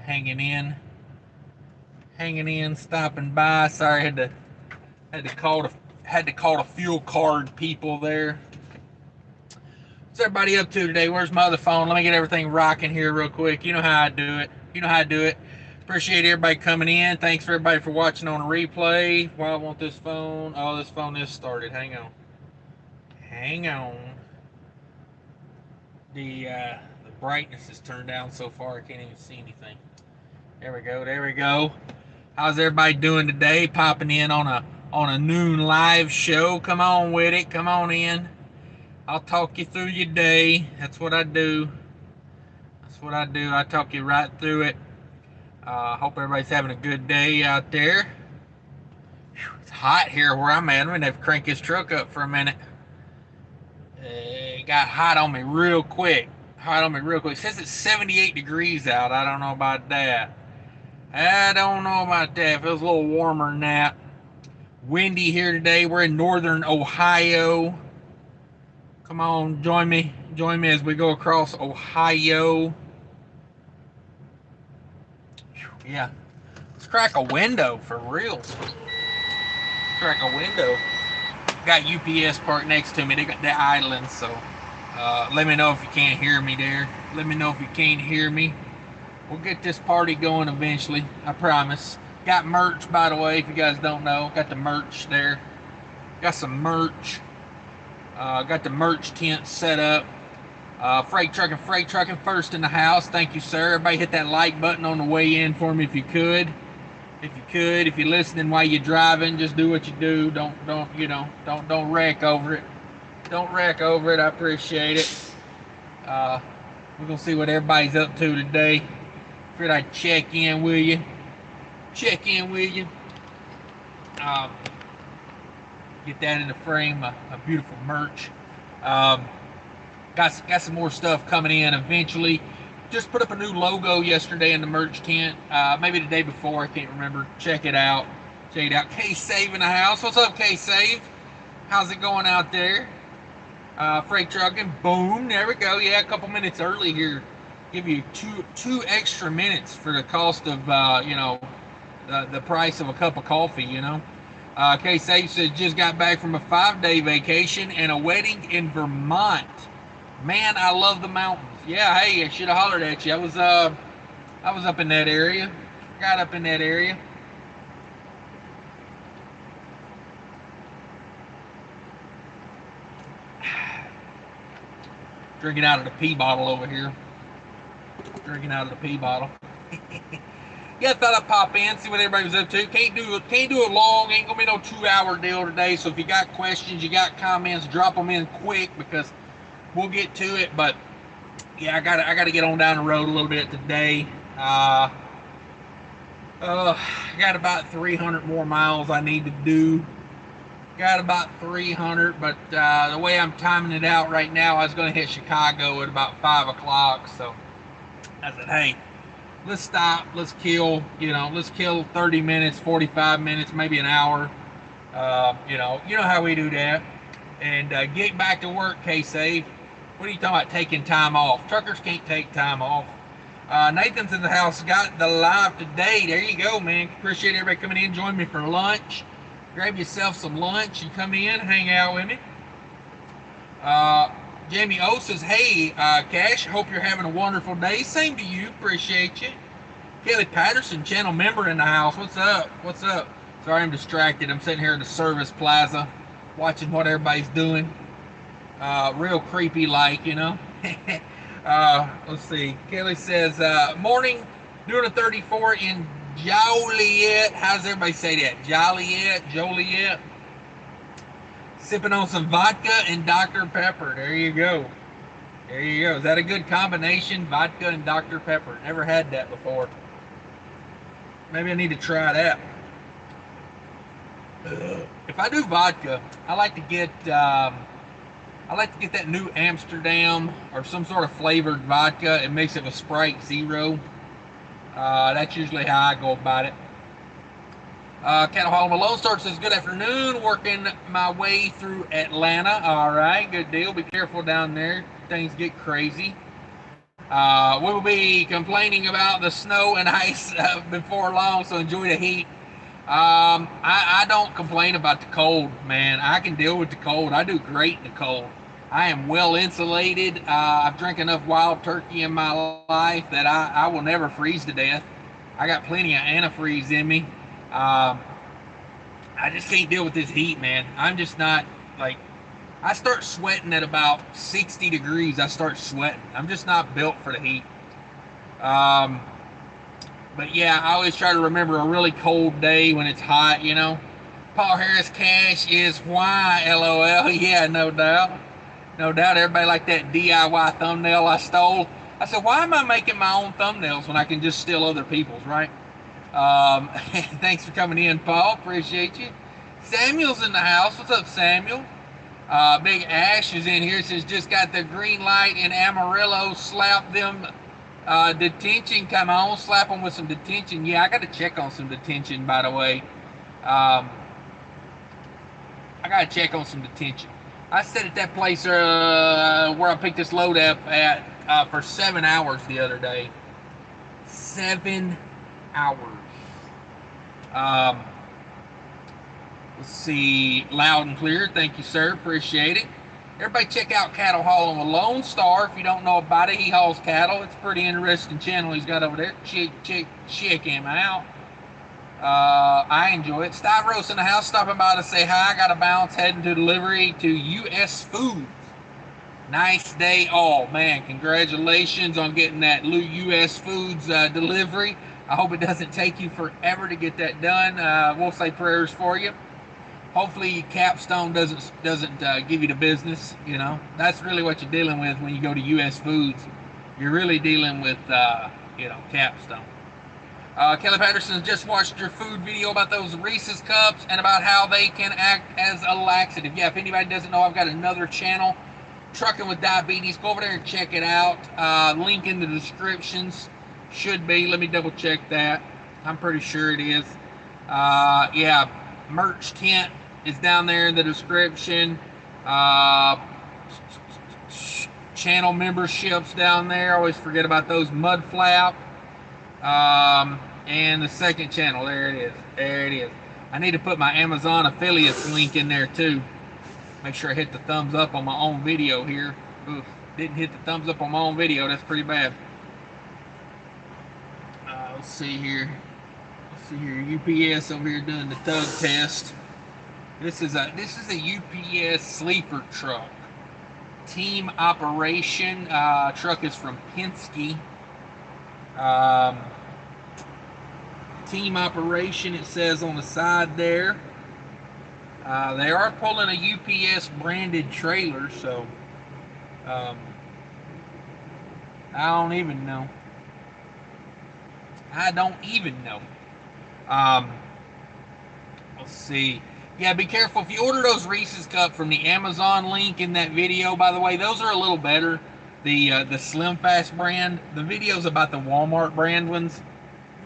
hanging in, stopping by. Sorry, had to call the fuel card people there. What's everybody up to today? Where's my other phone? Let me get everything rocking here real quick. You know how I do it. Appreciate everybody coming in. Thanks for everybody for watching on a replay. Why I want this phone? Oh, this phone is started. Hang on. The brightness is turned down so far I can't even see anything. There we go. How's everybody doing today? Popping in on a noon live show. Come on with it. Come on in. I'll talk you through your day. That's what I do. I talk you right through it. Hope everybody's having a good day out there. It's hot here where I'm at. I'm gonna have to crank this truck up for a minute. It got hot on me real quick. It says it's 78 degrees out. I don't know about that. It feels a little warmer than that. Windy here today. We're in northern Ohio. Come on, join me as we go across Ohio. Yeah, let's crack a window for real. Got UPS parked next to me. They got the island, so let me know if you can't hear me there. We'll get this party going eventually, I promise. Got merch, by the way, if you guys don't know. Got the merch there. Got some merch. Got the merch tent set up. Freight trucking first in the house. Thank you, sir. Everybody hit that like button on the way in for me if you could. If you're listening while you're driving, just do what you do. Don't wreck over it. I appreciate it. We're gonna see what everybody's up to today. Figured I'd check in with you. Get that in the frame. A beautiful merch. Got some more stuff coming in eventually. Just put up a new logo yesterday in the merch tent. Maybe the day before, I can't remember. Check it out. K-Save in the house. What's up, K-Save? How's it going out there? Freight trucking. Boom. There we go. Yeah, a couple minutes early here. Give you two extra minutes for the cost of the price of a cup of coffee. K-Save says just got back from a 5-day vacation and a wedding in Vermont. Man, I love the mountains. Yeah, hey, I should have hollered at you. I was up in that area. Got up in that area. Drinking out of the pee bottle over here. Yeah, I thought I'd pop in, see what everybody was up to. Can't do it long. Ain't gonna be no 2-hour deal today. So if you got questions, you got comments, drop them in quick because we'll get to it. But yeah, I gotta get on down the road a little bit today. I got about 300 more miles I need to do. But the way I'm timing it out right now, I was gonna hit Chicago at about 5 o'clock. So I said, hey, let's stop. Let's kill 30 minutes, 45 minutes, maybe an hour. You know how we do that. And get back to work, K-Save. What are you talking about taking time off? Truckers can't take time off. Nathan's in the house. Got the live today. There you go, man. Appreciate everybody coming in. Join me for lunch. Grab yourself some lunch and come in, hang out with me. Jamie O says, hey, Cash, hope you're having a wonderful day. Same to you. Appreciate you. Kelly Patterson, channel member in the house. What's up? Sorry, I'm distracted. I'm sitting here in the service plaza watching what everybody's doing. Real creepy like, Let's see. Kelly says, morning, doing a 34 in Joliet. How does everybody say that? Joliet. Sipping on some vodka and Dr. Pepper. There you go. Is that a good combination? Vodka and Dr. Pepper. Never had that before. Maybe I need to try that. If I do vodka, I like to get that new Amsterdam or some sort of flavored vodka and mix it with Sprite Zero. That's usually how I go about it. Cattle Hall Malone Star says, good afternoon, working my way through Atlanta. All right, good deal. Be careful down there. Things get crazy. We'll be complaining about the snow and ice before long, so enjoy the heat. I don't complain about the cold, man. I can deal with the cold. I do great in the cold. I am well insulated. I've drank enough wild turkey in my life that I will never freeze to death. I got plenty of antifreeze in me. Um, I just can't deal with this heat, man. I'm just not like, I start sweating at about 60 degrees. I start sweating. I'm just not built for the heat. Um, but yeah, I always try to remember a really cold day when it's hot, you know. Paul Harris Cash is why, LOL. Yeah, no doubt. No doubt. Everybody like that DIY thumbnail I stole. I said, why am I making my own thumbnails when I can just steal other people's, right? Thanks for coming in, Paul. Appreciate you. Samuel's in the house. What's up, Samuel? Big Ash is in here. Says, just got the green light in Amarillo. Slap them detention. Come on, slap them with some detention. Yeah, I got to check on some detention, by the way. I got to check on some detention. I stayed at that place where I picked this load up at for 7 hours the other day. 7 hours. Let's see, loud and clear. Thank you, sir. Appreciate it. Everybody check out Cattle Hauling with Lone Star. If you don't know about it, he hauls cattle. It's a pretty interesting channel he's got over there. Check him out. I enjoy it. Stavros in the house, stopping by to say hi. I got to bounce, heading to delivery to U.S. Foods. Nice day all. Man, congratulations on getting that U.S. Foods delivery. I hope it doesn't take you forever to get that done. We'll say prayers for you. Hopefully Capstone doesn't give you the business. You know, that's really what you're dealing with when you go to U.S. Foods. You're really dealing with, Capstone. Kelly Patterson just watched your food video about those Reese's cups and about how they can act as a laxative. Yeah, if anybody doesn't know, I've got another channel, Trucking with Diabetes. Go over there and check it out. Link in the descriptions. Should be. Let me double check that. I'm pretty sure it is. Yeah, merch tent is down there in the description. Channel memberships down there. Always forget about those. Mudflap. And the second channel. There it is. There it is. I need to put my Amazon affiliates link in there too. Make sure I hit the thumbs up on my own video here. Oof, didn't hit the thumbs up on my own video. That's pretty bad. Let's see here. Let's see here. UPS over here doing the tug test. This is a UPS sleeper truck. Team operation. Truck is from Penske. Team operation, it says on the side there. They are pulling a UPS branded trailer, so I don't even know. I don't even know. Let's see. Yeah, be careful. If you order those Reese's Cup from the Amazon link in that video, by the way, those are a little better. The Slim Fast brand. The videos about the Walmart brand ones,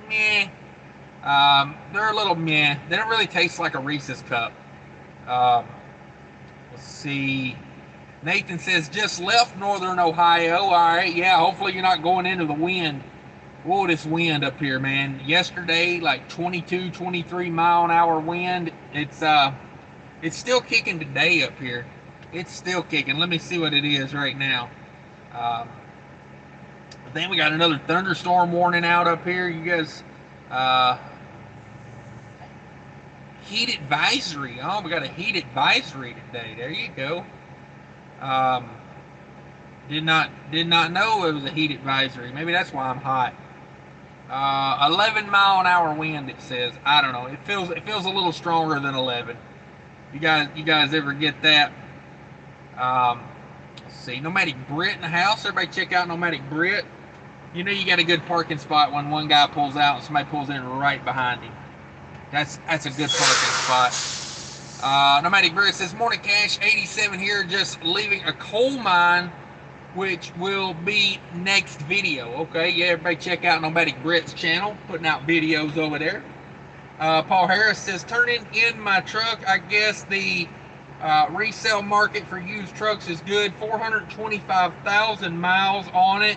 meh. They're a little meh. They don't really taste like a Reese's Cup. Let's see. Nathan says, just left Northern Ohio. All right, yeah, hopefully you're not going into the wind. Whoa, this wind up here, man. Yesterday, like 22, 23 mile an hour wind. It's still kicking today up here. It's still kicking. Let me see what it is right now. Then we got another thunderstorm warning out up here. You guys, heat advisory. Oh, we got a heat advisory today. There you go. Did not know it was a heat advisory. Maybe that's why I'm hot. 11 mile an hour wind, it says. I don't know. It feels a little stronger than 11. You guys ever get that? Let's see. Nomadic Brit in the house. Everybody check out Nomadic Brit. You know you got a good parking spot when one guy pulls out and somebody pulls in right behind him. That's a good parking spot. Nomadic Brit says, morning Cash, 87 here, just leaving a coal mine, which will be next video. Okay, yeah, everybody check out Nomadic Brit's channel, putting out videos over there. Paul Harris says, turning in my truck. I guess the resale market for used trucks is good. 425,000 miles on it.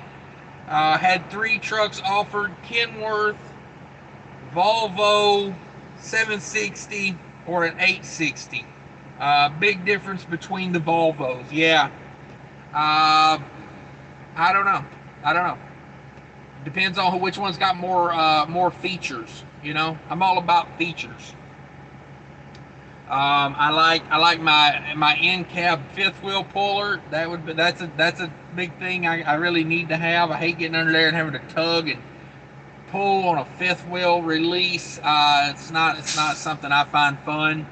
Had 3 trucks offered: Kenworth, Volvo 760, or an 860. Big difference between the Volvos. Yeah. I don't know. I don't know. Depends on which one's got more features. You know, I'm all about features. I like my in cab fifth wheel puller. That's a big thing I really need to have. I hate getting under there and having to tug and pull on a fifth wheel release. It's not something I find fun.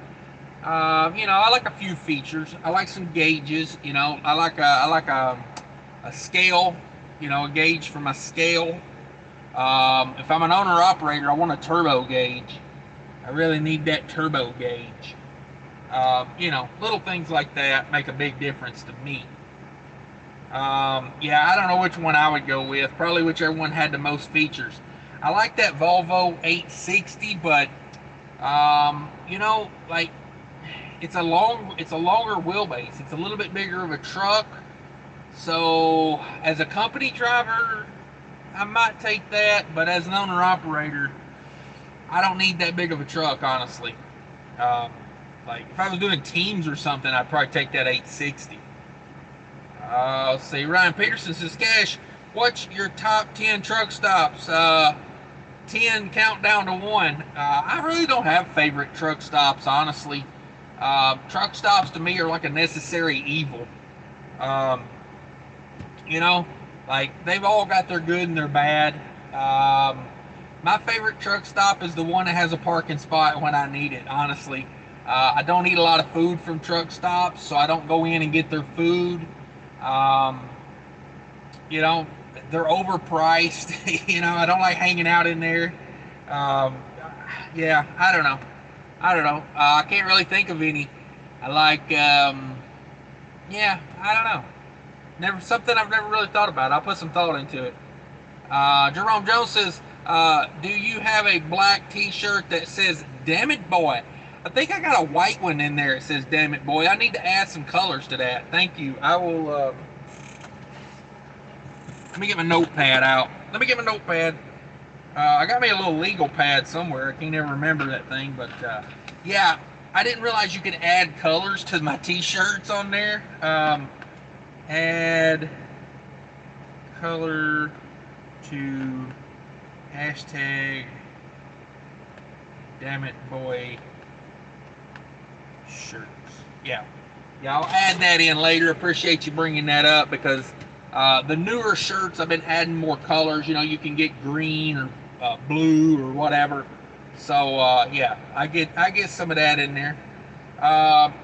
You know, I like a few features. I like some gauges. You know, I like a scale. You know, a gauge for my scale. If I'm an owner operator, I want a turbo gauge. I really need that turbo gauge. You know, little things like that make a big difference to me. Yeah, I don't know which one I would go with. Probably whichever one had the most features. I like that Volvo 860, but you know, like it's a longer wheelbase. It's a little bit bigger of a truck. So as a company driver, I might take that, but as an owner operator, I don't need that big of a truck, honestly. Like if I was doing teams or something, I'd probably take that 860. Let's see. Ryan Peterson says, Cash, what's your top 10 truck stops? 10 countdown to 1. I really don't have favorite truck stops, honestly. Truck stops to me are like a necessary evil. You know, like they've all got their good and their bad. My favorite truck stop is the one that has a parking spot when I need it, honestly. I don't eat a lot of food from truck stops, so I don't go in and get their food. You know, they're overpriced. You know, I don't like hanging out in there. Yeah, I don't know. I can't really think of any. I like, yeah, I don't know. Something I've never really thought about. I'll put some thought into it. Jerome Jones says, do you have a black t-shirt that says, damn it, boy? I think I got a white one in there that says, damn it, boy. I need to add some colors to that. Thank you. I will, let me get my notepad out. I got me a little legal pad somewhere. I can't ever remember that thing, but, yeah, I didn't realize you could add colors to my t-shirts on there. Add color to hashtag damn it boy shirts. Yeah, I'll add that in later. Appreciate you bringing that up, because the newer shirts I've been adding more colors. You know, you can get green or blue or whatever. So yeah, I get some of that in there.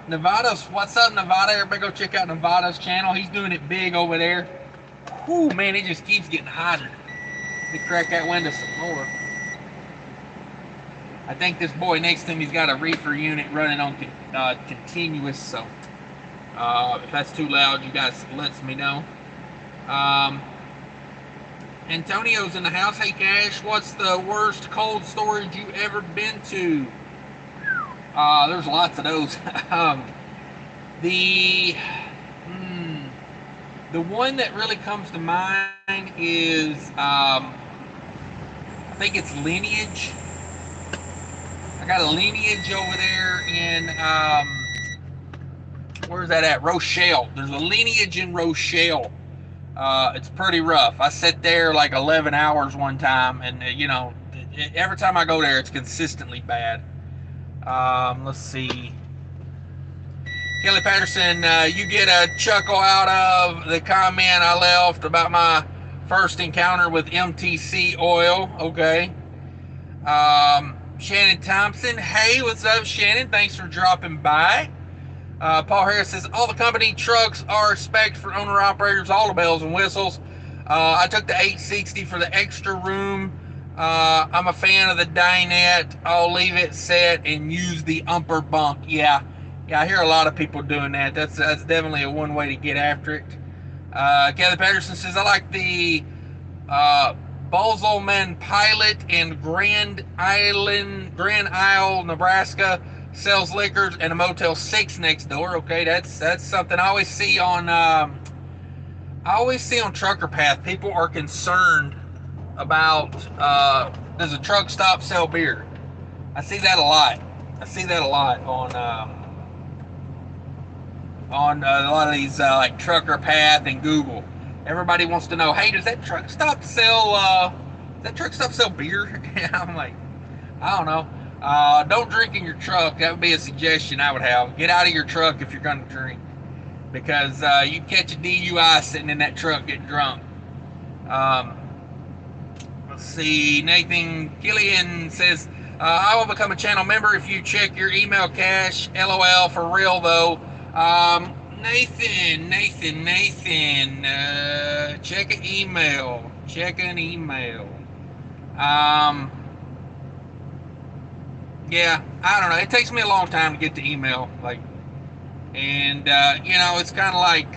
Nevada's, what's up, Nevada? Everybody go check out Nevada's channel. He's doing it big over there. Whew, man, it just keeps getting hotter. Let me crack that window some more. I think this boy next to him, he's got a reefer unit running on continuous, so if that's too loud, you guys lets me know. Antonio's in the house. Hey, Cash, what's the worst cold storage you ever been to? There's lots of those. The one that really comes to mind is, I think it's Lineage. I got a Lineage over there in, where's that at? Rochelle. There's a Lineage in Rochelle. It's pretty rough. I sat there like 11 hours one time, and, you know, every time I go there, it's consistently bad. Let's see. Kelly Patterson, you get a chuckle out of the comment I left about my first encounter with MTC oil. Okay. Shannon Thompson. Hey, what's up, Shannon? Thanks for dropping by. Paul Harris says, all the company trucks are spec'd for owner-operators, all the bells and whistles. I took the 860 for the extra room. I'm a fan of the dinette. I'll leave it set and use the umper bunk. Yeah, I hear a lot of people doing that. That's definitely a one way to get after it. Kelly Patterson says, I like the Bozelman Pilot in Grand Isle, Nebraska. Sells liquors and a Motel 6 next door. Okay, that's something I always see on I always see on Trucker Path, people are concerned about, does a truck stop sell beer? I see that a lot. I see that a lot on a lot of these like Trucker Path and Google. Everybody wants to know, hey, does that truck stop sell beer? I'm like, I don't know. Don't drink in your truck. That would be a suggestion I would have. Get out of your truck if you're going to drink, because you catch a DUI sitting in that truck getting drunk. Let's see. Nathan Killian says, I will become a channel member if you check your email cache. LOL, for real though. Nathan, check an email. Check an email. Yeah, I don't know. It takes me a long time to get the email, like, and you know, it's kind of like,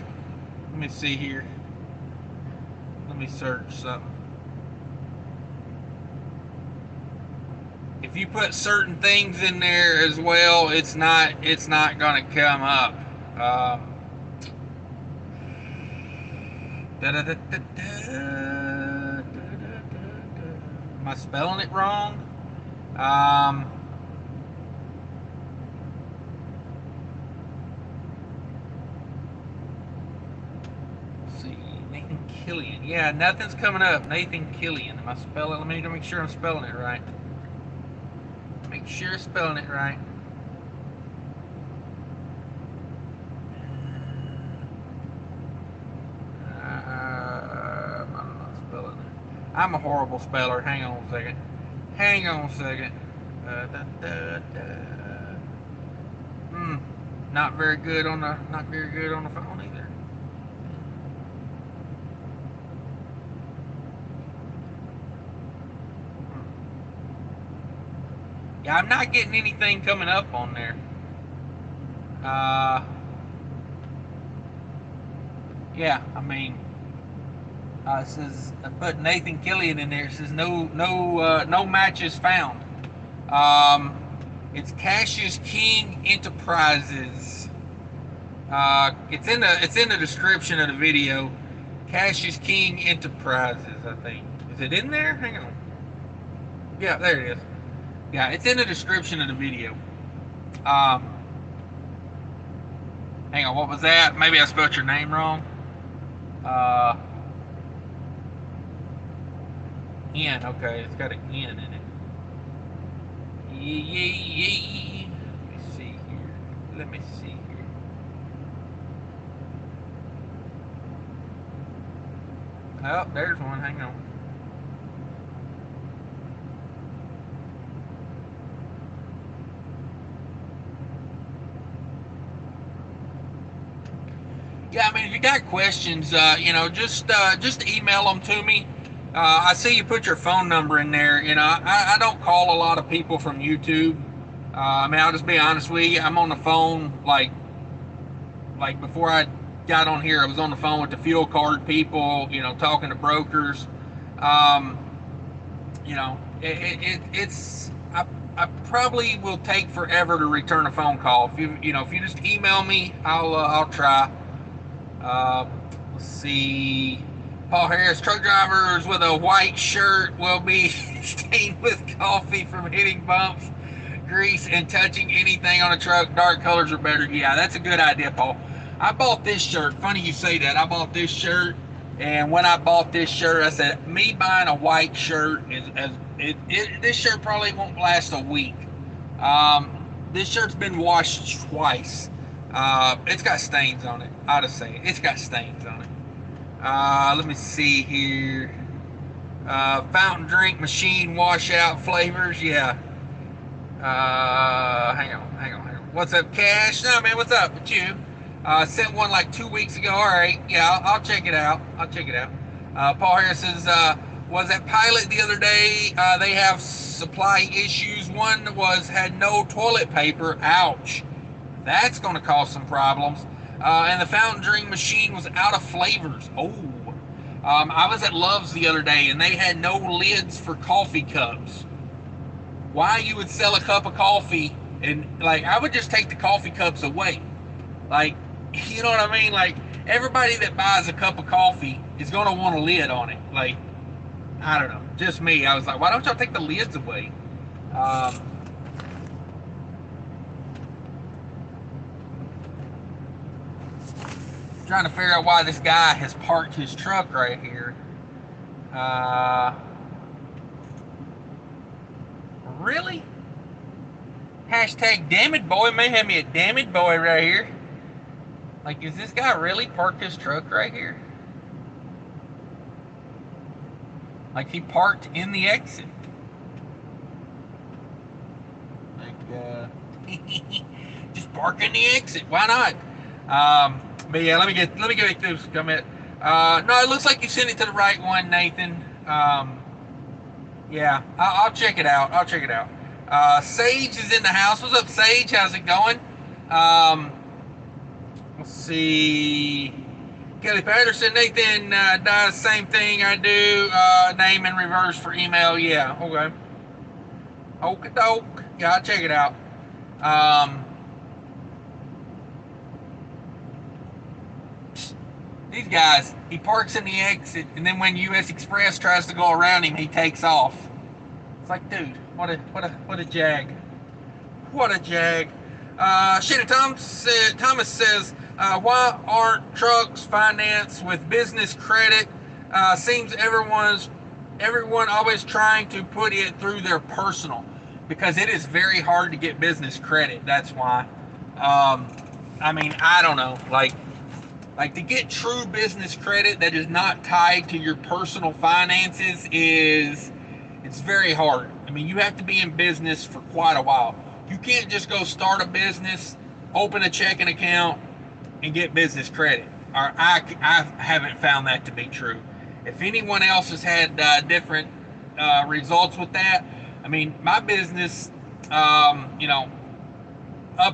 let me see here. Let me search something. If you put certain things in there as well, it's not going to come up. Am I spelling it wrong? Let's see, Nathan Killian. Yeah, nothing's coming up. Nathan Killian. Am I spelling? Let me make sure I'm spelling it right. Make sure I'm spelling it right. I'm not spelling it. I'm a horrible speller. Hang on a second. Not very good on the phone either. Yeah, I'm not getting anything coming up on there. Yeah, I mean, it says, I put Nathan Killian in there. It says no matches found. It's Cash's King Enterprises. It's in the description of the video. Cash's King Enterprises, I think. Is it in there? Hang on. Yeah, there it is. Yeah, it's in the description of the video. Hang on, what was that? Maybe I spelled your name wrong. N, okay, it's got an N in it. Yeah. Let me see here. Oh, there's one, hang on. Yeah, I mean, if you got questions, you know, just email them to me. I see you put your phone number in there. You know, I don't call a lot of people from YouTube. I mean, I'll just be honest with you. I'm on the phone, like before I got on here, I was on the phone with the fuel card people, you know, talking to brokers. You know, it's I probably will take forever to return a phone call. If you just email me, I'll try. Let's see. Paul Harris, truck drivers with a white shirt will be stained with coffee from hitting bumps, grease, and touching anything on a truck. Dark colors are better. Yeah, that's a good idea, Paul. I bought this shirt. Funny you say that. I bought this shirt, and when I bought this shirt, I said, me buying a white shirt this shirt probably won't last a week. This shirt's been washed twice. It's got stains on it. I'll just say it. It's got stains on it. Let me see here. Fountain drink machine washout flavors. Yeah. Hang on. What's up, Cash? No, man, what's up with you? Sent one like 2 weeks ago. All right. Yeah, I'll check it out. Paul Harris says, was at Pilot the other day. They have supply issues. One had no toilet paper. Ouch. That's going to cause some problems. And the fountain drink machine was out of flavors. Oh. I was at Love's the other day, and they had no lids for coffee cups. Why you would sell a cup of coffee, and, like, I would just take the coffee cups away. Like, you know what I mean? Like, everybody that buys a cup of coffee is going to want a lid on it. Like, I don't know, just me. I was like, why don't y'all take the lids away? Trying to figure out why this guy has parked his truck right here. Really? Hashtag damn it boy may have me a damn it boy right here. Like, is this guy really parked his truck right here? Like, he parked in the exit. Like, just park in the exit. Why not? But yeah, let me get back to this comment. No, it looks like you sent it to the right one, Nathan. Yeah, I'll check it out. Sage is in the house. What's up, Sage? How's it going? Let's see. Kelly Patterson, Nathan does the same thing I do. Name in reverse for email. Yeah, okay. Okie doke. Yeah, I'll check it out. These guys, he parks in the exit, and then when US Express tries to go around him, he takes off. It's like, dude, what a jag. What a jag. Shannon Thomas says, why aren't trucks financed with business credit? Seems everyone always trying to put it through their personal, because it is very hard to get business credit. That's why. I mean, I don't know. Like to get true business credit that is not tied to your personal finances it's very hard. I mean, you have to be in business for quite a while. You can't just go start a business, open a checking account, and get business credit. Or I haven't found that to be true. If anyone else has had different results with that, I mean, my business, up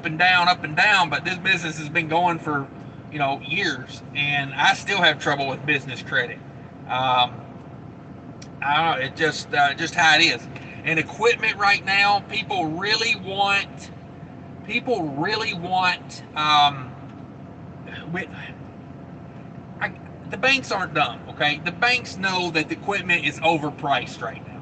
and down, but this business has been going for, years, and I still have trouble with business credit. I don't know, it just how it is. And equipment right now, people really want, the banks aren't dumb, okay? The banks know that the equipment is overpriced right now.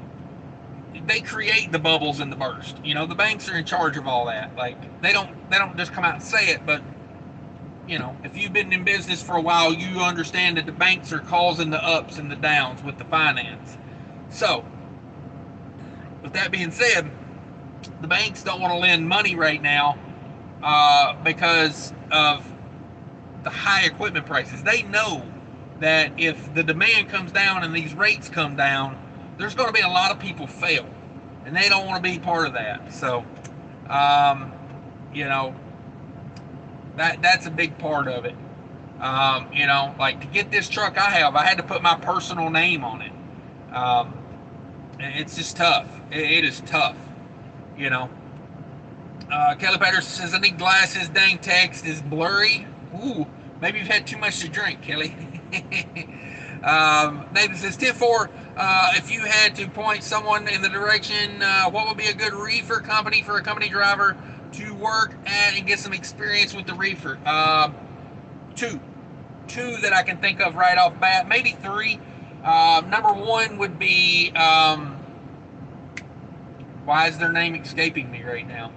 They create the bubbles and the burst. The banks are in charge of all that. Like, they don't just come out and say it, but if you've been in business for a while, you understand that the banks are causing the ups and the downs with the finance. So, with that being said, the banks don't want to lend money right now because of the high equipment prices. They know that if the demand comes down and these rates come down, there's going to be a lot of people fail, and they don't want to be part of that. So, that's a big part of it. Like, to get this truck I had to put my personal name on it. It's just tough. It is tough. Kelly Patterson says, I need glasses. Dang, text is blurry. Ooh, maybe you've had too much to drink, Kelly. Nathan says, 10-4, if you had to point someone in the direction, what would be a good reefer company for a company driver to work at and get some experience with the reefer? Two that I can think of right off bat, maybe three. Number one would be, why is their name escaping me right now?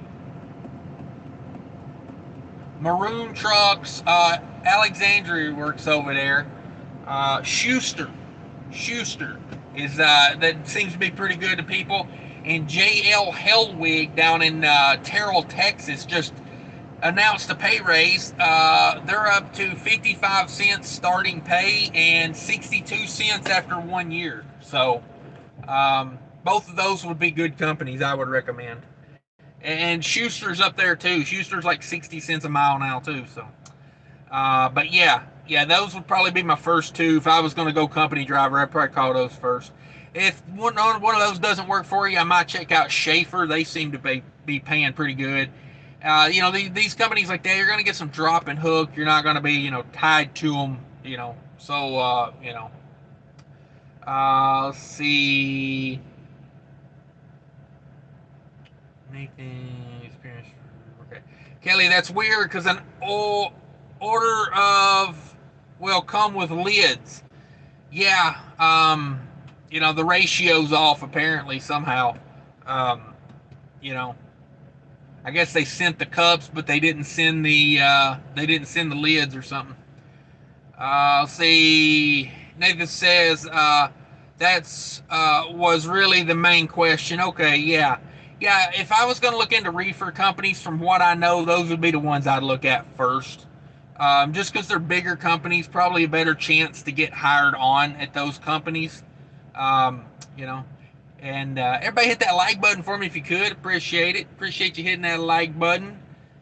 Maroon Trucks, Alexandria works over there. Schuster is that seems to be pretty good to people. And J.L. Hellwig down in Terrell, Texas, just announced a pay raise. They're up to 55 cents starting pay and 62 cents after 1 year. So both of those would be good companies I would recommend. And Schuster's up there too. Schuster's like 60 cents a mile now too. So, but yeah, those would probably be my first two. If I was going to go company driver, I'd probably call those first. If one of those doesn't work for you, I might check out Schaefer. They seem to be paying pretty good. These companies like that, you're going to get some drop and hook. You're not going to be, tied to them, So, let's see. Nathan experience. Okay, Kelly, that's weird because an order of will come with lids. Yeah, the ratio's off apparently somehow. Um, you know, I guess they sent the cups, but they didn't send the lids or something. Let's see. Nathan says that's was really the main question. Okay, yeah, yeah. If I was going to look into reefer companies, from what I know, those would be the ones I'd look at first. Just because they're bigger companies, probably a better chance to get hired on at those companies. Um, you know, and everybody hit that like button for me if you could. Appreciate it. Appreciate you hitting that like button.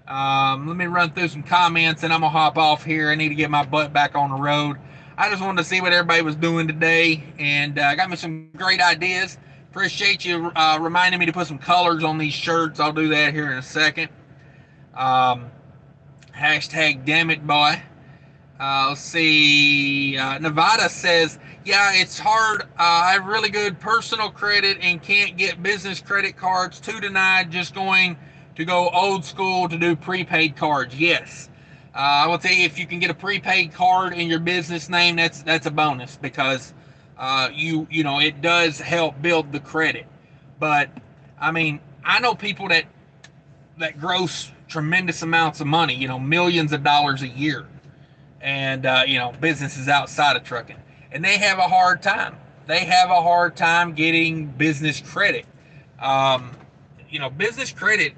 Let me run through some comments and I'm going to hop off here. I need to get my butt back on the road. I just wanted to see what everybody was doing today and got me some great ideas. Appreciate you reminding me to put some colors on these shirts. I'll do that here in a second. Um, Hashtag damn it boy. Let's see. Nevada says, yeah, it's hard. I have really good personal credit and can't get business credit cards. Too denied. Just going to go old school to do prepaid cards. Yes. I will tell you, if you can get a prepaid card in your business name, that's a bonus because it does help build the credit. But I mean, I know people that gross tremendous amounts of money, millions of dollars a year, and businesses outside of trucking, and they have a hard time. They have a hard time getting business credit. Um, Business credit.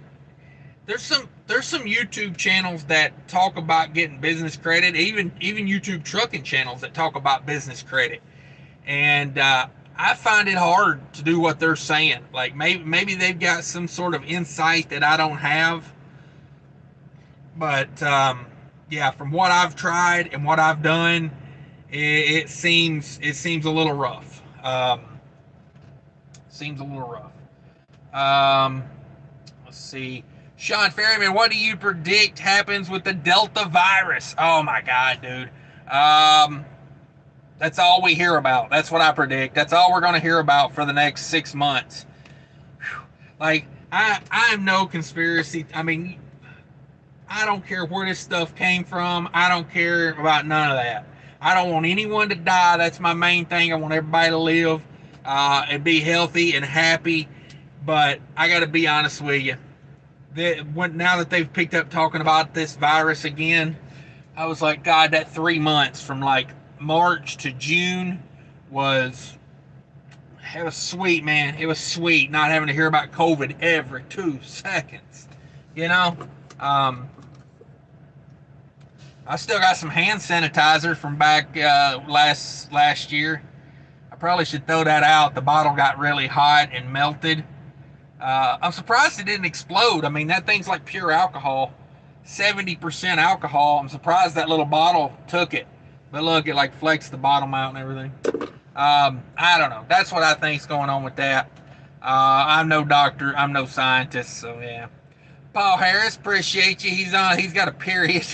There's some YouTube channels that talk about getting business credit. Even YouTube trucking channels that talk about business credit, and I find it hard to do what they're saying. Like maybe they've got some sort of insight that I don't have, but yeah, from what I've tried and what I've done, it seems a little rough. Seems a little rough. Let's see. Sean Ferryman, what do you predict happens with the Delta virus? Oh my God, dude. That's all we hear about. That's what I predict. That's all we're going to hear about for the next 6 months. Whew. Like, I'm no conspiracy. I mean, I don't care where this stuff came from. I don't care about none of that. I don't want anyone to die. That's my main thing. I want everybody to live and be healthy and happy. But I got to be honest with you. Now that they've picked up talking about this virus again, I was like, God, that 3 months from like March to June it was sweet, man. It was sweet not having to hear about COVID every 2 seconds. You know, I still got some hand sanitizer from back last year. I probably should throw that out. The bottle got really hot and melted. I'm surprised it didn't explode. I mean, that thing's like pure alcohol, 70% alcohol. I'm surprised that little bottle took it. But look, it like flexed the bottom out and everything. I don't know. That's what I think's going on with that. I'm no doctor. I'm no scientist. So yeah. Paul Harris, appreciate you. He's got a period.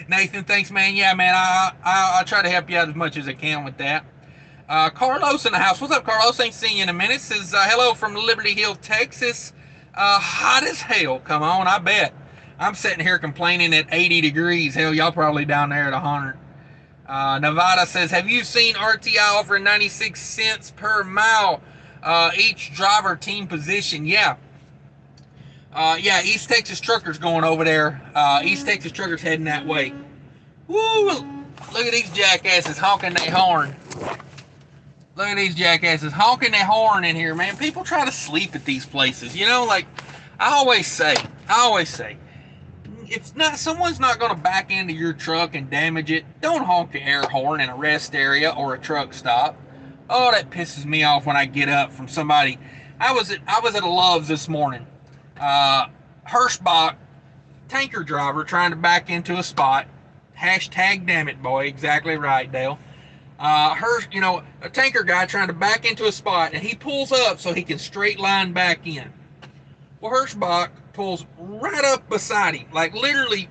Nathan, thanks, man. Yeah, man. I'll try to help you out as much as I can with that. Carlos in the house. What's up, Carlos? Ain't seen you in a minute. Says hello from Liberty Hill, Texas. Hot as hell. Come on, I bet. I'm sitting here complaining at 80 degrees. Hell, y'all probably down there at 100. Nevada says, have you seen RTI offering 96 cents per mile each driver team position? Yeah. Yeah, East Texas Truckers going over there. East Texas Truckers heading that way. Woo! Look at these jackasses honking their horn. Look at these jackasses honking their horn in here, man. People try to sleep at these places. Like I always say, if someone's not going to back into your truck and damage it, don't honk the air horn in a rest area or a truck stop. Oh, that pisses me off when I get up from somebody. I was at a Love's this morning. Hirschbach, tanker driver, trying to back into a spot. Hashtag damn it, boy. Exactly right, Dale. A tanker guy trying to back into a spot, and he pulls up so he can straight line back in. Well, Hirschbach pulls right up beside him, like literally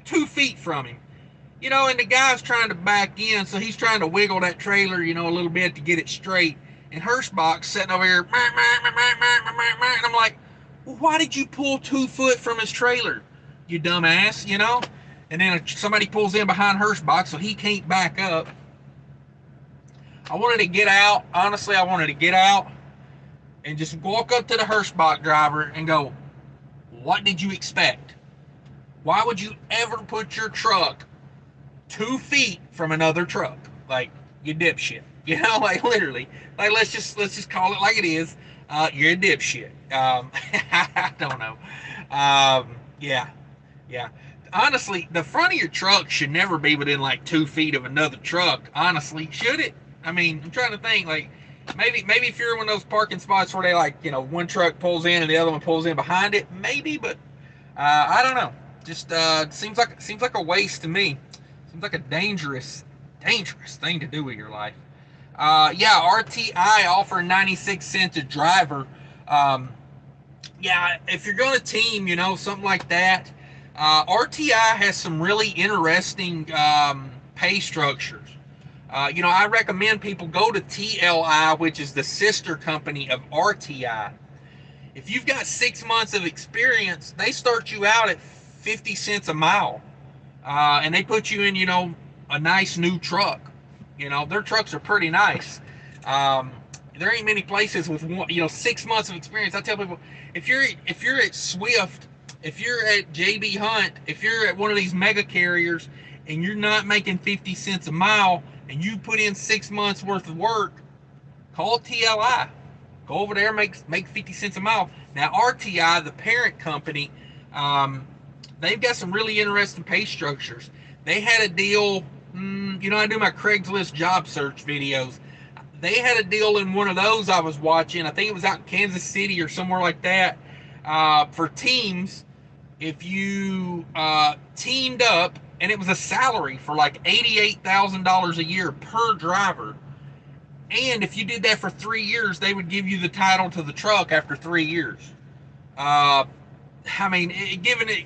2 feet from him. And the guy's trying to back in, so he's trying to wiggle that trailer, a little bit to get it straight. And Hirschbach's sitting over here, and I'm like, well, why did you pull 2 foot from his trailer, you dumbass, and then somebody pulls in behind Hirschbach, so he can't back up. I wanted to get out. Honestly, I wanted to get out and just walk up to the Hirschbach driver and go, what did you expect? Why would you ever put your truck 2 feet from another truck? Like, you dipshit. You know, like literally. Like, let's just call it like it is. You're a dipshit. I don't know. Yeah. Honestly, the front of your truck should never be within like 2 feet of another truck. Honestly, should it? I mean, I'm trying to think. Like, maybe if you're in one of those parking spots where they like, you know, one truck pulls in and the other one pulls in behind it, maybe. But I don't know. Just seems like a waste to me. Seems like a dangerous thing to do with your life. Yeah, RTI offer 96 cents a driver. Yeah, if you're going to team, you know, something like that, RTI has some really interesting pay structures. You know, I recommend people go to TLI, which is the sister company of RTI. If you've got 6 months of experience, they start you out at 50 cents a mile. And they put you in, you know, a nice new truck. You know, their trucks are pretty nice. There ain't many places with, you know, 6 months of experience. I tell people, if you're at Swift, if you're at JB Hunt, if you're at one of these mega carriers and you're not making 50 cents a mile and you put in 6 months worth of work, call TLI. Go over there, make 50 cents a mile. Now, RTI, the parent company, they've got some really interesting pay structures. They had a deal, you know, I do my Craigslist job search videos. They had a deal in one of those I was watching. I think it was out in Kansas City or somewhere like that. For teams, if you teamed up, and it was a salary for like $88,000 a year per driver. And if you did that for 3 years, they would give you the title to the truck after 3 years. I mean, given it,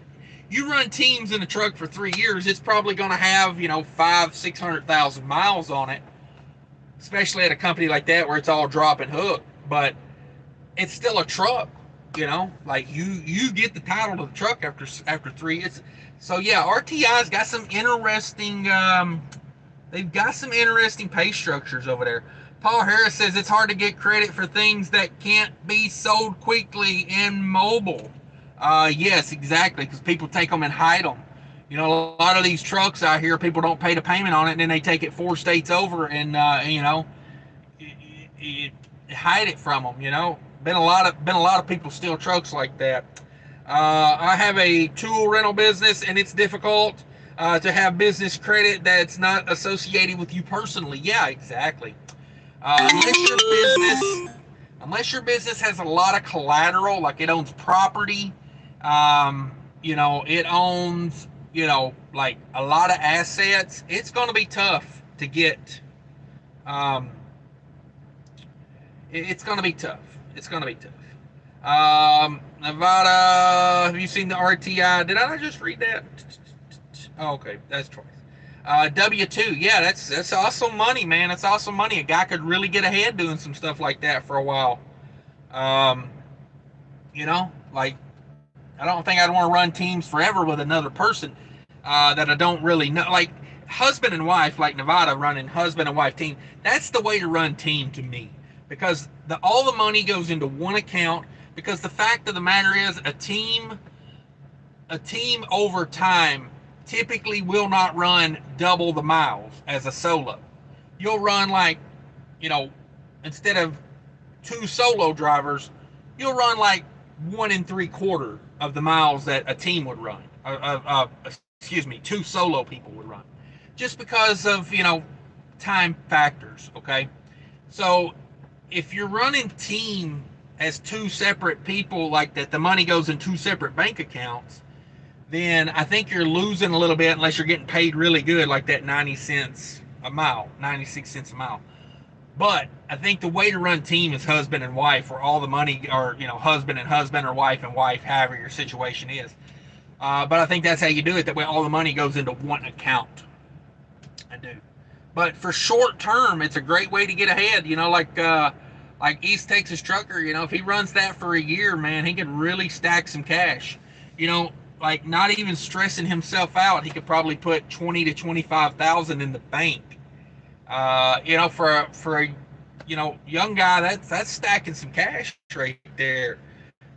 you run teams in a truck for 3 years, it's probably going to have, you know, 500,000-600,000 miles on it, especially at a company like that where it's all drop and hook. But it's still a truck, you know. Like you get the title to the truck after 3. So yeah, RTI's got some interesting. They've got some interesting pay structures over there. Paul Harris says it's hard to get credit for things that can't be sold quickly and mobile. Yes, exactly, because people take them and hide them. You know, a lot of these trucks out here, people don't pay the payment on it, and then they take it 4 states over, and you know, hide it from them. You know, been a lot of people steal trucks like that. I have a tool rental business, and it's difficult to have business credit that's not associated with you personally. Yeah, exactly. Unless your business has a lot of collateral, like it owns property, you know, it owns, you know, like a lot of assets, it's going to be tough to get. It's going to be tough. It's going to be tough. Nevada, have you seen the RTI? Did I not just read that? Oh, okay, that's twice. W2, yeah, that's awesome money, man. That's awesome money. A guy could really get ahead doing some stuff like that for a while. You know, like, I don't think I'd want to run teams forever with another person that I don't really know. Like, husband and wife, like Nevada running husband and wife team, that's the way to run team to me. Because all the money goes into one account. Because the fact of the matter is, a team over time typically will not run double the miles as a solo. You'll run, like, you know, instead of 2 solo drivers, you'll run like 1 3/4 of the miles that a team would run. 2 solo people would run. Just because of, you know, time factors, okay? So if you're running team as 2 separate people, like that, the money goes in 2 separate bank accounts, then I think you're losing a little bit unless you're getting paid really good, like that 90 cents a mile, 96 cents a mile. But I think the way to run team is husband and wife, where all the money, or, you know, husband and husband, or wife and wife, however your situation is. But I think that's how you do it. That way all the money goes into one account. I do. But for short term, it's a great way to get ahead. You know, like East Texas Trucker, you know, if he runs that for a year, man, he can really stack some cash. You know, like not even stressing himself out, he could probably put 20 to 25,000 in the bank. For a young guy, that's stacking some cash right there.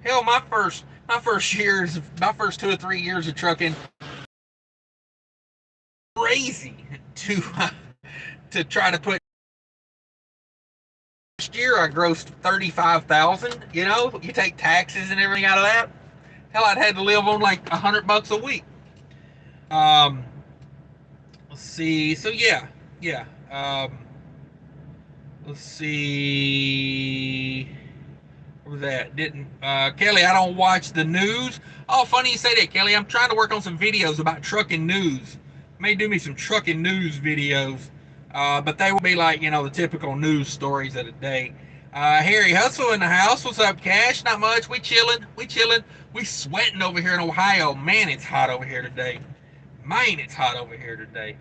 Hell, my first 2 or 3 years of trucking, crazy to to try to put. Last year I grossed 35,000. You take taxes and everything out of that. Hell, I'd had to live on like $100 a week. Um, let's see. So yeah. Let's see. What was that? Didn't Kelly? I don't watch the news. Oh, funny you say that, Kelly. I'm trying to work on some videos about trucking news. May do me some trucking news videos, but they will be like the typical news stories of the day. Harry Hustle in the house. What's up, Cash? Not much. We chilling. We chilling. We sweating over here in Ohio. Man, it's hot over here today. Man, it's hot over here today.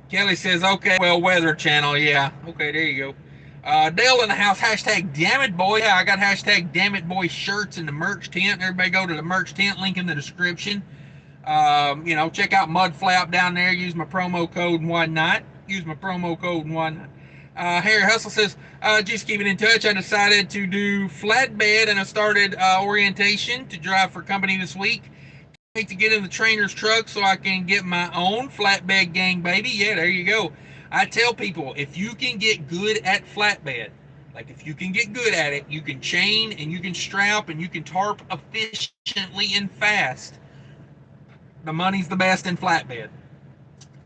Kelly says, okay, well, Weather Channel, yeah. Okay, there you go. Dale in the house, hashtag damn it boy. Yeah, I got hashtag damn it boy shirts in the merch tent. Everybody go to the merch tent, link in the description. Check out Mudflap down there. Use my promo code and whatnot. Harry Hustle says, just keeping in touch. I decided to do flatbed and I started orientation to drive for company this week. To get in the trainer's truck so I can get my own flatbed gang, baby. Yeah, there you go. I tell people, if you can get good at flatbed, like if you can get good at it, you can chain and you can strap and you can tarp efficiently and fast. The money's the best in flatbed.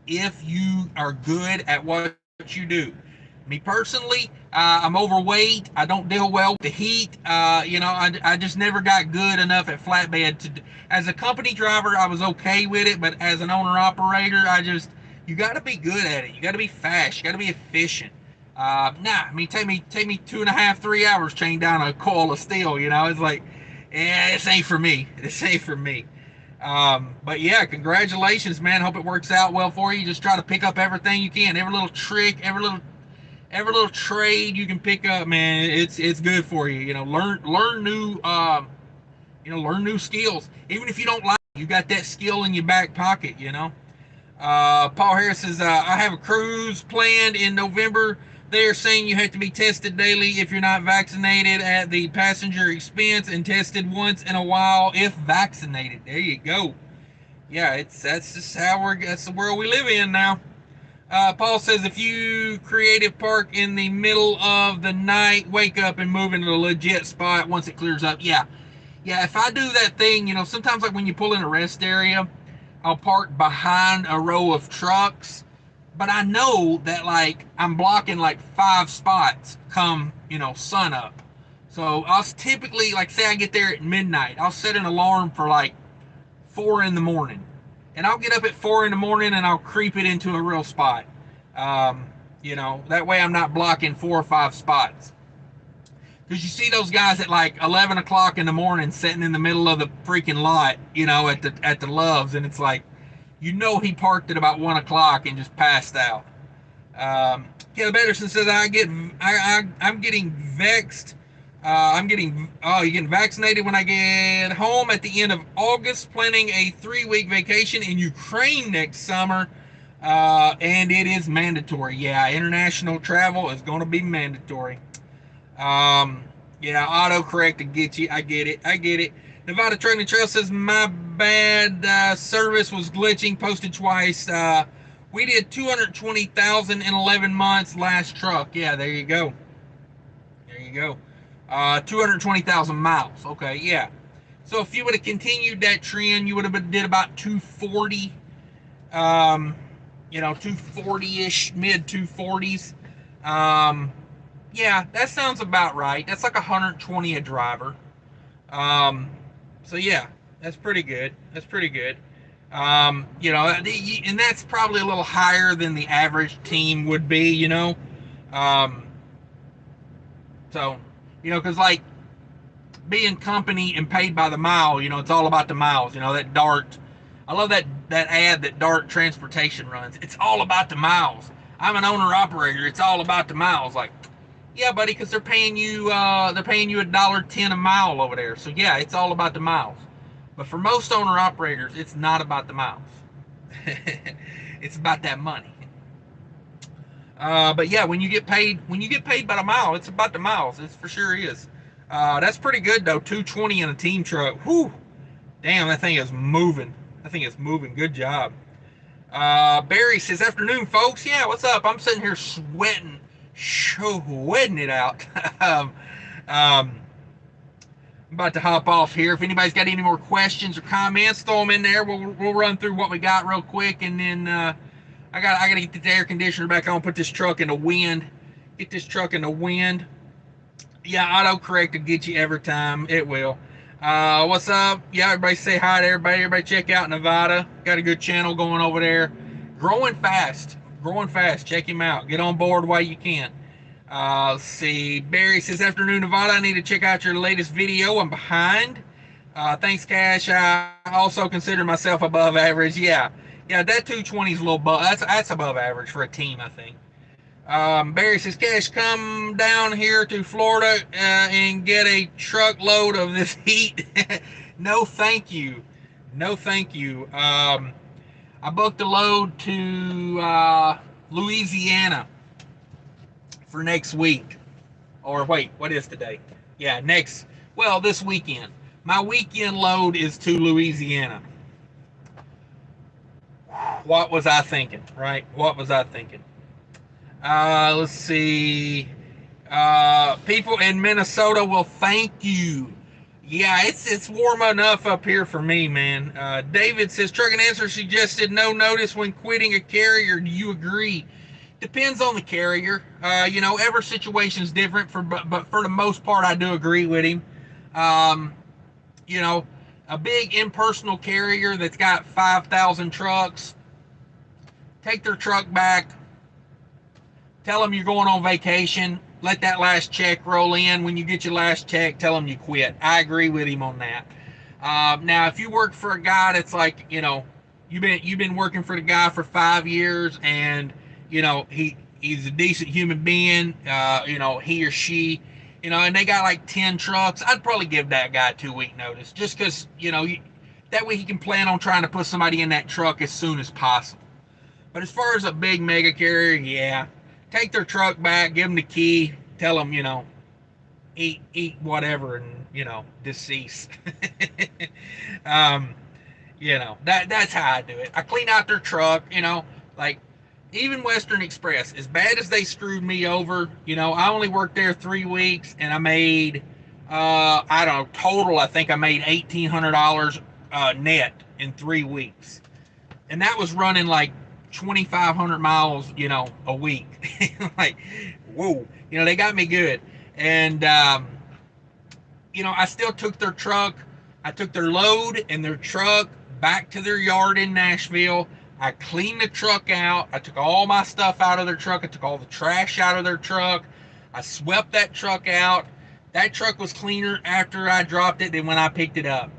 If you are good at what you do. Me personally, I'm overweight. I don't deal well with the heat. I just never got good enough at flatbed to. As a company driver, I was okay with it, but as an owner operator, you got to be good at it. You got to be fast. You got to be efficient. Take me 2.5, 3 hours chain down a coil of steel. It's like, this ain't for me. This ain't for me. But yeah, congratulations, man. Hope it works out well for you. Just try to pick up everything you can, every little trick, every little trade you can pick up, man. It's good for you. Learn new learn new skills. Even if you don't like it, you got that skill in your back pocket. Paul Harris says, I have a cruise planned in November. They are saying you have to be tested daily if you're not vaccinated at the passenger expense and tested once in a while if vaccinated. There you go. Yeah, that's the world we live in now. Paul says, if you creative park in the middle of the night, wake up and move into a legit spot once it clears up. Yeah, if I do that thing, sometimes like when you pull in a rest area, I'll park behind a row of trucks, but I know that like I'm blocking like 5 spots come, sun up. So I'll typically, like say I get there at midnight, I'll set an alarm for like 4 in the morning. And I'll get up at 4 in the morning and I'll creep it into a real spot. That way I'm not blocking 4 or 5 spots. Because you see those guys at like 11 o'clock in the morning sitting in the middle of the freaking lot, at the Loves, and it's like, he parked at about 1 o'clock and just passed out. Caleb Ederson says, I'm getting vexed. You're getting vaccinated when I get home at the end of August, planning a 3-week vacation in Ukraine next summer, and it is mandatory. Yeah, international travel is going to be mandatory. Autocorrect to get you. I get it. Nevada Trailing Trail says, my bad, service was glitching, posted twice. We did 220,000 in 11 months last truck. Yeah, there you go. 220,000 miles. Okay, yeah. So if you would have continued that trend, you would have did about 240. 240-ish, mid 240s. Yeah, that sounds about right. That's like 120 a driver. So yeah, that's pretty good. And that's probably a little higher than the average team would be. Because like being company and paid by the mile, it's all about the miles. That Dart, I love that ad that Dart Transportation runs. It's all about the miles. I'm an owner operator. It's all about the miles. Like, yeah, buddy, because they're paying you $1.10 a mile over there. So yeah, it's all about the miles. But for most owner operators, it's not about the miles. It's about that money. But yeah, when you get paid by the mile, it's about the miles. It for sure is. That's pretty good though. 220 in a team truck. Whew. Damn, that thing is moving. That thing is moving. Good job. Barry says, afternoon, folks. Yeah, what's up? I'm sitting here sweating it out. I'm about to hop off here. If anybody's got any more questions or comments, throw them in there. We'll run through what we got real quick, and then I gotta get the air conditioner back on. Put this truck in the wind. Get this truck in the wind. Yeah, autocorrect will get you every time. It will. What's up? Yeah, everybody say hi to everybody. Everybody check out Nevada. Got a good channel going over there. Growing fast. Check him out. Get on board while you can. Let's see. Barry says, afternoon, Nevada. I need to check out your latest video. I'm behind. Thanks, Cash. I also consider myself above average. Yeah, that 220 is a little that's above average for a team, I think. Barry says, Cash, come down here to Florida and get a truckload of this heat. No, thank you. I booked a load to Louisiana for next week. Or wait, what is today? Yeah, this weekend. My weekend load is to Louisiana. What was I thinking, right? Let's see. People in Minnesota will thank you. Yeah, it's warm enough up here for me, man. David says, Trucking Answer suggested no notice when quitting a carrier. Do you agree? Depends on the carrier. Every situation's different, but for the most part, I do agree with him. A big impersonal carrier that's got 5,000 trucks, take their truck back. Tell them you're going on vacation. Let that last check roll in. When you get your last check, tell them you quit. I agree with him on that. Now, if you work for a guy that's like, you've been working for the guy for 5 years, and he's a decent human being. He or she, and they got like 10 trucks. I'd probably give that guy a 2-week notice, just because that way he can plan on trying to put somebody in that truck as soon as possible. But as far as a big mega carrier, yeah. Take their truck back, give them the key, tell them, eat whatever and, decease. That's how I do it. I clean out their truck, like even Western Express, as bad as they screwed me over, I only worked there 3 weeks and I made, total, I think I made $1,800 net in 3 weeks. And that was running like 2,500 miles, a week. Like, whoa, they got me good. And, I still took their truck. I took their load and their truck back to their yard in Nashville. I cleaned the truck out. I took all my stuff out of their truck. I took all the trash out of their truck. I swept that truck out. That truck was cleaner after I dropped it than when I picked it up.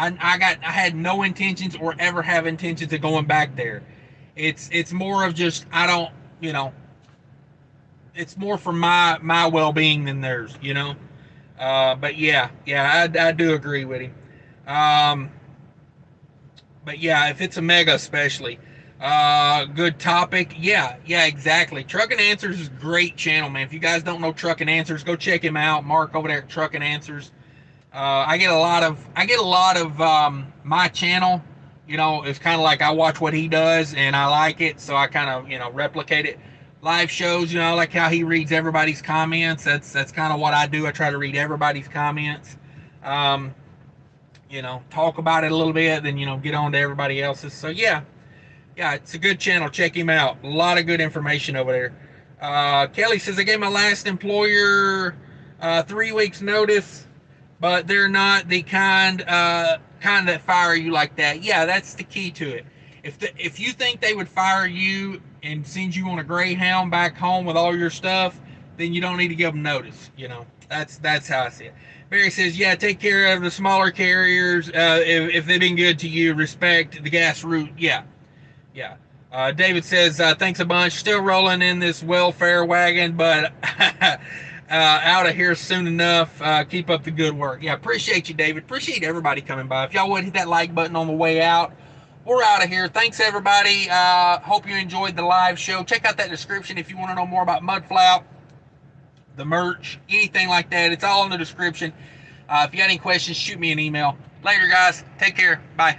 I had no intentions or ever have intentions of going back there. It's more of just, I don't, it's more for my well-being than theirs, but yeah, I do agree with him. But yeah, if it's a mega especially, good topic. Yeah, exactly. Trucking Answers is a great channel, man. If you guys don't know Trucking Answers, go check him out. Mark over there at Trucking Answers. I get a lot of my channel, it's kind of like I watch what he does and I like it, so I kind of, replicate it. Live shows, I like how he reads everybody's comments. That's kind of what I do. I try to read everybody's comments. Talk about it a little bit, then, get on to everybody else's. So yeah, it's a good channel. Check him out. A lot of good information over there. Kelly says, I gave my last employer 3 weeks notice, but they're not the kind that fire you like that. Yeah, that's the key to it. If you think they would fire you and send you on a Greyhound back home with all your stuff, then you don't need to give them notice. That's how I see it. Barry says, yeah, take care of the smaller carriers. If they've been good to you, respect the gas route. Yeah. David says, thanks a bunch. Still rolling in this welfare wagon, but out of here soon enough. Keep up the good work. Yeah, appreciate you, David. Appreciate everybody coming by. If y'all would hit that like button on the way out. We're out of here. Thanks, everybody. Hope you enjoyed the live show. Check out that description if you want to know more about Mudflap, the merch, anything like that. It's all in the description. If you got any questions, shoot me an email. Later, guys. Take care. Bye.